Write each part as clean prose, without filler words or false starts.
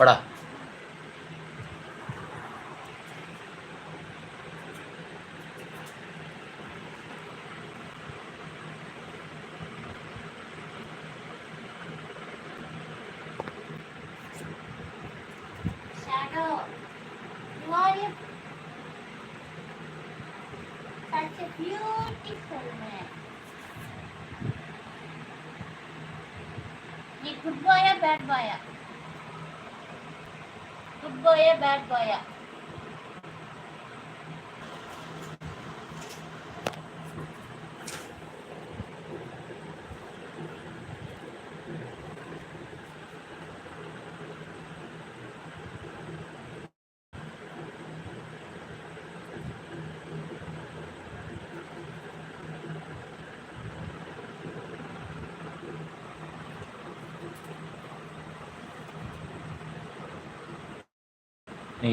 Bada. Good boy or bad boy? Good boy or bad boy?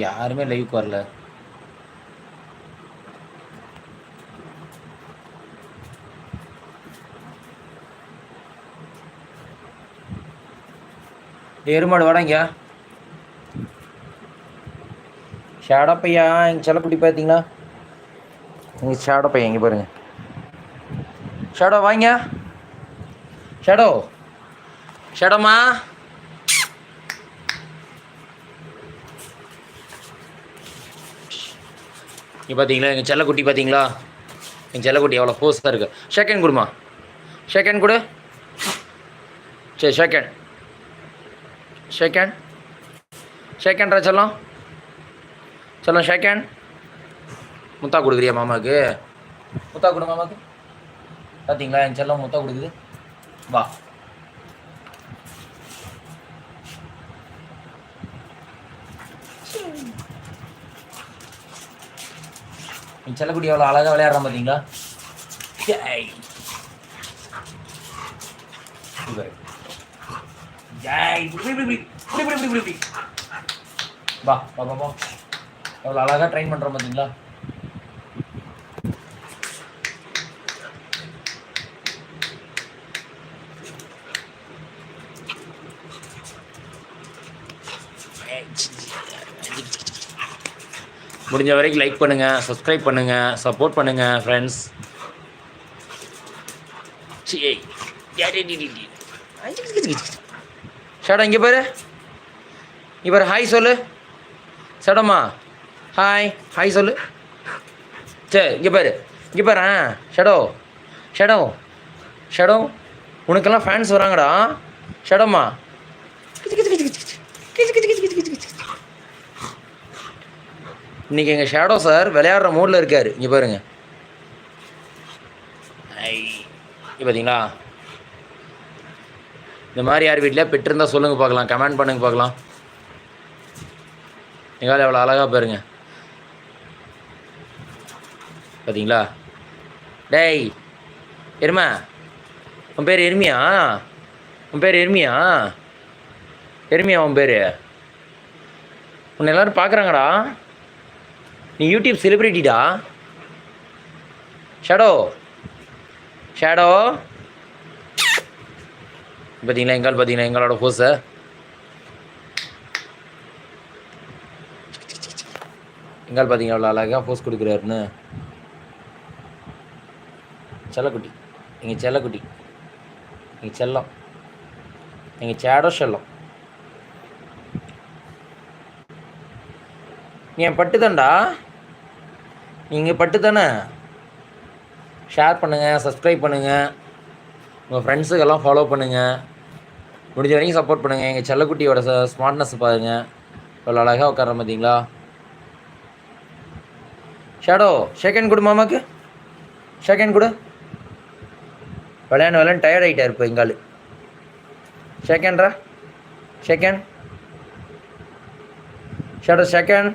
யாருமே லைவுக்கு வரல. Erumadu வாடங்க. Shadow பையா எங்கள் செல்லக்குட்டி பார்த்தீங்களா? எங்கள் ஷேடோ பையன் இங்கே பாருங்க. ஷேடோ வாங்க. ஷேடோ ஷேடோமா நீ பார்த்தீங்களா எங்கள் செல்லக்குட்டி பார்த்தீங்களா? எங்கள் செல்லக்குட்டி எவ்வளோ ஃபோர்ஸாக இருக்குது. செகண்ட் கொடுமா. செகண்ட் கொடு. சரி செகண்ட் செகண்ட் செகண்ட்ரா செல்லம். செல்லம் செகண்ட். முத்தா கொடுக்குறியா மாமாவுக்கு? முத்தா கொடு மாமாவுக்கு. பார்த்தீங்களா என் செல்லம் முத்தா கொடுக்குது. வா. என் செல்லக்குட்டி எவ்வளோ அழகாக விளையாடுறான் பார்த்தீங்களா? வா வா வா வா. எவ்வளோ அழகாக ட்ரைன் பண்ணுறோம் பார்த்தீங்களா? முடிஞ்ச வரைக்கும் லைக் பண்ணுங்கள், சப்ஸ்கிரைப் பண்ணுங்கள், சப்போர்ட் பண்ணுங்கள் ஃப்ரெண்ட்ஸ். ஷேடா இங்கே பாரு. இங்கே பாரு ஹாய் சொல்லு. ஷேடோம்மா ஹாய் ஹாய் சொல்லு. சரி இங்கே பாரு. இங்கே பாரு. ஷேடோ ஷேடோ ஷேடோ உனக்கெல்லாம் ஃபேன்ஸ் வராங்கடா. ஷேடோம்மா இன்றைக்கி எங்கள் ஷேடோ சார் விளையாடுற மூடில் இருக்கார். இங்கே பாருங்கள். இங்கே பார்த்தீங்களா? இந்த மாதிரி யார் வீட்டில் பெற்றிருந்தால் சொல்லுங்கள் பார்க்கலாம், கமெண்ட் பண்ணுங்க பார்க்கலாம். எங்கால எவ்வளோ அழகாக பாருங்க. பார்த்தீங்களா? டேய் எருமா, உன் பேர் எருமியா? உன் பேர் எருமியா? எருமியா உன் பேர்? உன்னை எல்லோரும் பார்க்குறாங்கடா. நீ யூடியூப் செலிப்ரிட்டிடா. ஷேடோ ஷேடோ பார்த்தீங்களா? எங்கால் பார்த்தீங்களா? எங்களோட ஃபோர்ஸை எங்கால் பார்த்தீங்களா? அவ்வளோ அழகாக ஃபோர்ஸ் கொடுக்குறாருன்னு. செல்லக்குட்டி எங்கள் செல்லக்குட்டி எங்கள் செல்லம் எங்கள் ஷேடோ செல்லம். நீ என் பட்டு தான்டா. நீங்கள் பட்டு தானே. ஷேர் பண்ணுங்கள், சப்ஸ்கிரைப் பண்ணுங்கள், உங்கள் ஃப்ரெண்ட்ஸுக்கெல்லாம் ஃபாலோ பண்ணுங்கள், முடிஞ்ச வரைக்கும் சப்போர்ட் பண்ணுங்கள். எங்கள் செல்லக்குட்டியோட ஸ்மார்ட்னஸ் பாருங்கள். இவ்வளோ அழகாக உட்கார பார்த்தீங்களா? ஷேடோ செகண்ட் கொடு மாமாக்கு. செகண்ட் கொடு. விளையாண்டு டயர்ட் ஆகிட்டார் இப்போ எங்கால். செகண்ட்ரா செகண்ட். Shadow second.